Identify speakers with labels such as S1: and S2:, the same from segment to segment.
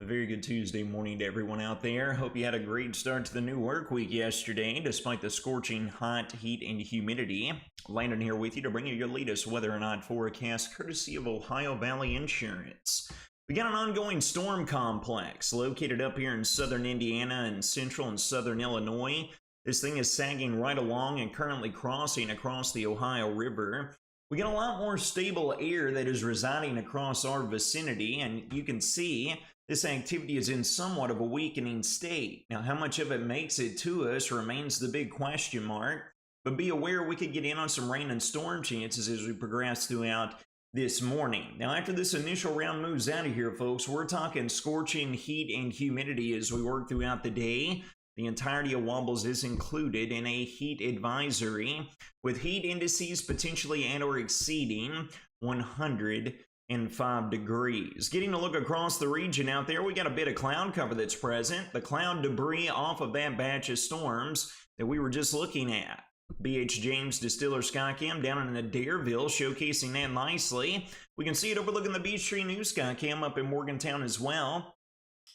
S1: A very good Tuesday morning to everyone out there. Hope you had a great start to the new work week yesterday, despite the scorching hot heat and humidity. Landon here with you to bring you your latest weather and odd forecast, courtesy of Ohio Valley Insurance. We got an ongoing storm complex located up here in southern Indiana and central and southern Illinois. This thing is sagging right along and currently crossing across the Ohio River. We got a lot more stable air that is residing across our vicinity, and you can see this activity is in somewhat of a weakening state. Now, how much of it makes it to us remains the big question mark, but be aware we could get in on some rain and storm chances as we progress throughout this morning. Now, after this initial round moves out of here, folks, we're talking scorching heat and humidity as we work throughout the day. The entirety of Wobbles is included in a heat advisory, with heat indices potentially and or exceeding 105 degrees. Getting a look across the region out there, we got a bit of cloud cover that's present. The cloud debris off of that batch of storms that we were just looking at. BH James Distiller Skycam down in Adairville showcasing that nicely. We can see it overlooking the Beech Tree News Skycam up in Morgantown as well,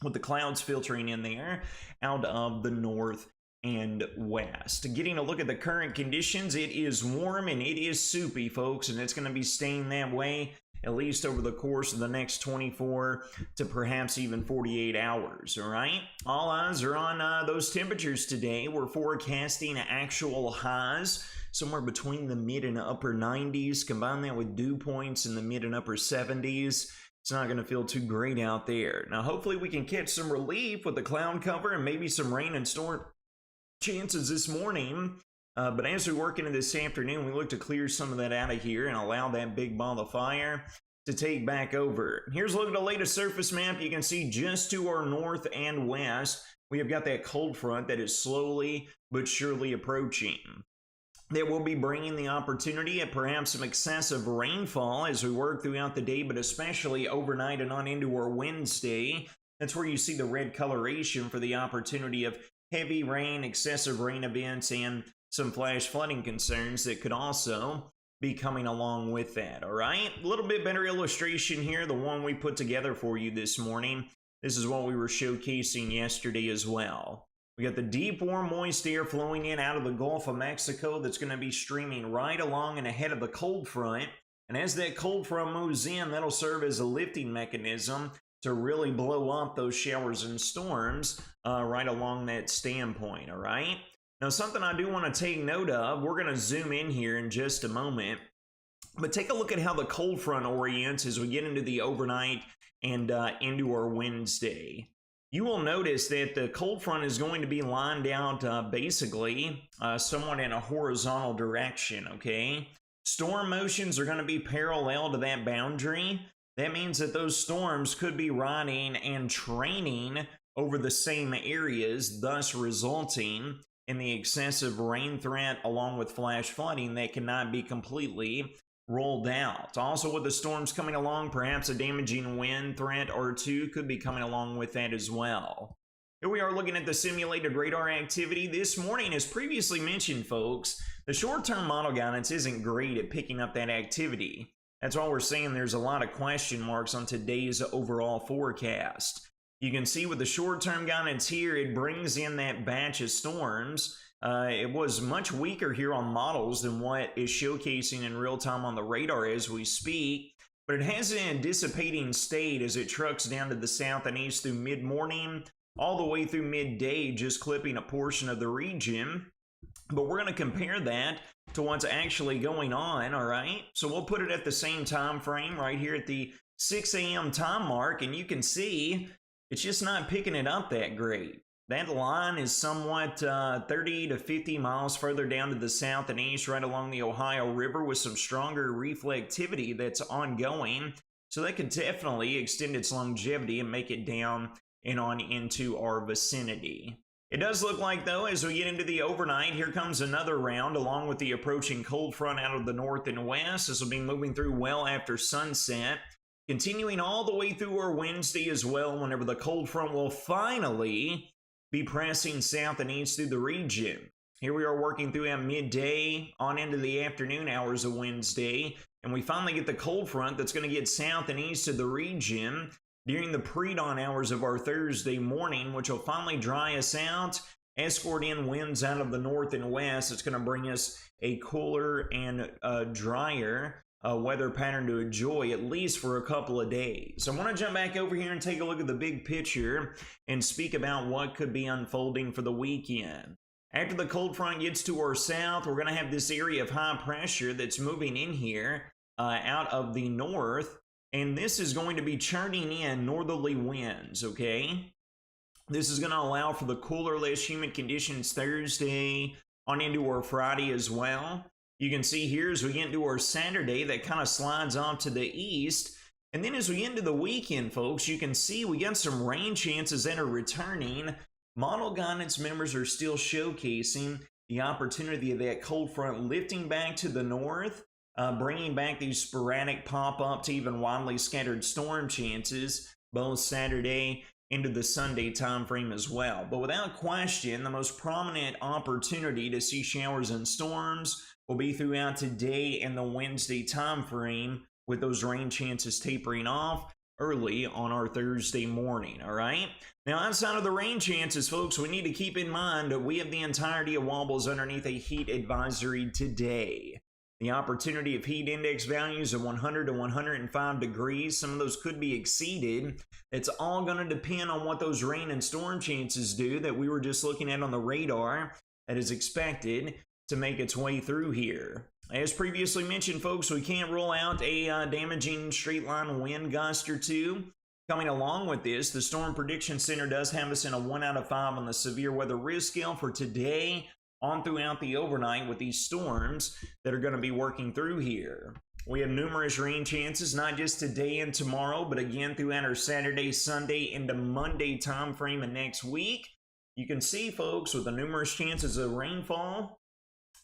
S1: with the clouds filtering in there out of the north and west. Getting a look at the current conditions, it is warm and it is soupy, folks, and it's going to be staying that way at least over the course of the next 24 to perhaps even 48 hours, all right? All eyes are on those temperatures today. We're forecasting actual highs somewhere between the mid and upper 90s. Combine that with dew points in the mid and upper 70s. It's not going to feel too great out there. Now, hopefully we can catch some relief with the cloud cover and maybe some rain and storm chances this morning. But as we work into this afternoon, we look to clear some of that out of here and allow that big ball of fire to take back over. Here's a look at the latest surface map. You can see just to our north and west, we have got that cold front that is slowly but surely approaching. That will be bringing the opportunity at perhaps some excessive rainfall as we work throughout the day, but especially overnight and on into our Wednesday. That's where you see the red coloration for the opportunity of heavy rain, excessive rain events, and some flash flooding concerns that could also be coming along with that, all right? A little bit better illustration here, the one we put together for you this morning. This is what we were showcasing yesterday as well. We got the deep, warm, moist air flowing in out of the Gulf of Mexico that's going to be streaming right along and ahead of the cold front. And as that cold front moves in, that'll serve as a lifting mechanism to really blow up those showers and storms right along that standpoint, all right? Now, something I do want to take note of, we're going to zoom in here in just a moment, but take a look at how the cold front orients as we get into the overnight and into our Wednesday. You will notice that the cold front is going to be lined out basically somewhat in a horizontal direction, okay? Storm motions are going to be parallel to that boundary. That means that those storms could be riding and training over the same areas, thus resulting in the excessive rain threat along with flash flooding that cannot be completely rolled out. Also, with the storms coming along, perhaps a damaging wind threat or two could be coming along with that as well. Here we are looking at the simulated radar activity. This morning, as previously mentioned, folks, the short-term model guidance isn't great at picking up that activity. That's why we're saying there's a lot of question marks on today's overall forecast. You can see with the short-term guidance here, it brings in that batch of storms. It was much weaker here on models than what is showcasing in real time on the radar as we speak, but it has it in a dissipating state as it trucks down to the south and east through mid-morning, all the way through midday, just clipping a portion of the region. But we're going to compare that to what's actually going on, all right? So we'll put it at the same time frame right here at the 6 a.m. time mark, and you can see it's just not picking it up that great. That line is somewhat 30 to 50 miles further down to the south and east right along the Ohio River with some stronger reflectivity that's ongoing. So that could definitely extend its longevity and make it down and on into our vicinity. It does look like, though, as we get into the overnight, here comes another round along with the approaching cold front out of the north and west. This will be moving through well after sunset, continuing all the way through our Wednesday as well, whenever the cold front will finally be pressing south and east through the region. Here we are working through at midday on into the afternoon hours of Wednesday, and we finally get the cold front that's going to get south and east of the region. during the pre-dawn hours of our Thursday morning, which will finally dry us out, escort in winds out of the north and west. It's going to bring us a cooler and drier weather pattern to enjoy, at least for a couple of days. I want to jump back over here and take a look at the big picture and speak about what could be unfolding for the weekend. After the cold front gets to our south, we're going to have this area of high pressure that's moving in here out of the north, and this is going to be churning in northerly winds, okay? This is going to allow for the cooler, less humid conditions Thursday on into our Friday as well. You can see here as we get into our Saturday, that kind of slides off to the east. And then as we get into the weekend, folks, you can see we got some rain chances that are returning. Model guidance members are still showcasing the opportunity of that cold front lifting back to the north, bringing back these sporadic pop-up to even widely scattered storm chances, both Saturday into the Sunday time frame as well. But without question, the most prominent opportunity to see showers and storms will be throughout today and the Wednesday time frame, with those rain chances tapering off early on our Thursday morning, all right? Now, outside of the rain chances, folks, we need to keep in mind that we have the entirety of Wobbles underneath a heat advisory today. The opportunity of heat index values of 100 to 105 degrees, some of those could be exceeded. It's all going to depend on what those rain and storm chances do that we were just looking at on the radar that is expected to make its way through here. As previously mentioned, folks, we can't rule out a damaging straight line wind gust or two. Coming along with this, the Storm Prediction Center does have us in a 1 out of 5 on the severe weather risk scale for today on throughout the overnight with these storms that are going to be working through here. We have numerous rain chances, not just today and tomorrow, but again throughout our Saturday, Sunday, into Monday time frame and next week. You can see, folks, with the numerous chances of rainfall,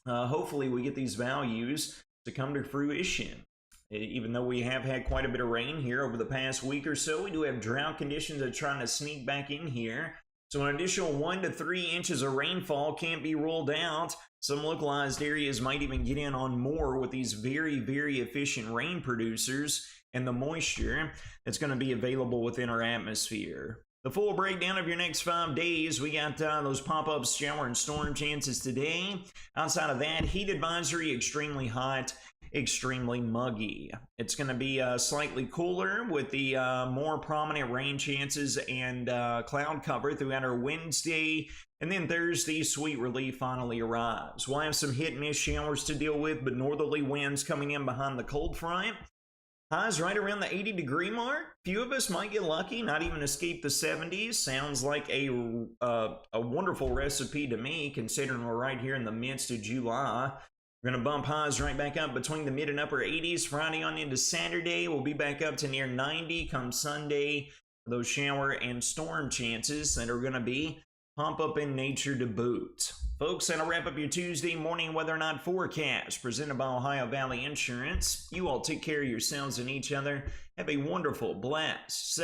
S1: hopefully we get these values to come to fruition. Even though we have had quite a bit of rain here over the past week or so, we do have drought conditions that are trying to sneak back in here. So an additional 1 to 3 inches of rainfall can't be ruled out. Some localized areas might even get in on more with these very, very efficient rain producers and the moisture that's going to be available within our atmosphere. The full breakdown of your next 5 days, we got those pop-up shower and storm chances today. Outside of that, heat advisory, extremely hot, extremely muggy. It's going to be slightly cooler with the more prominent rain chances and cloud cover throughout our Wednesday. And then Thursday, sweet relief finally arrives. We'll have some hit-and-miss showers to deal with, but northerly winds coming in behind the cold front. Highs right around the 80-degree mark. Few of us might get lucky, not even escape the 70s. Sounds like a wonderful recipe to me, considering we're right here in the midst of July. We're going to bump highs right back up between the mid and upper 80s. Friday on into Saturday, we'll be back up to near 90 come Sunday. Those shower and storm chances that are going to be pump up in nature to boot. Folks, that'll wrap up your Tuesday morning weather night forecast presented by Ohio Valley Insurance. You all take care of yourselves and each other. Have a wonderful, blessed Saturday.